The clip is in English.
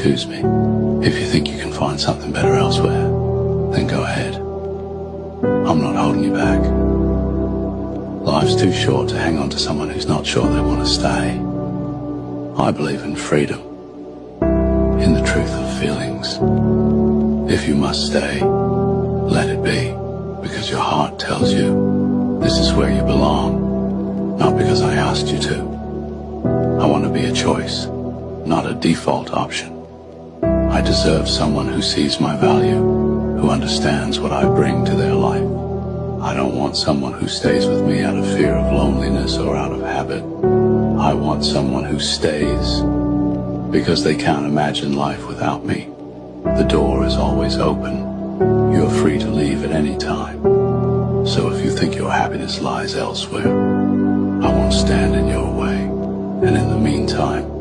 choose me. If you think you can find something better elsewhere, then go ahead. I'm not holding you back. Life's too short to hang on to someone who's not sure they want to stay. I believe in freedom, in the truth of feelings. If you must stay, let it be, because your heart tells you this is where you belong, not because I asked you to. I want to be a choice, not a default option. I deserve someone who sees my value, who understands what I bring to their life. I don't want someone who stays with me out of fear of loneliness or out of habit. I want someone who stays because they can't imagine life without me. The door is always open. You're free to leave at any time. So if you think your happiness lies elsewhere, I won't stand in your way. And in the meantime,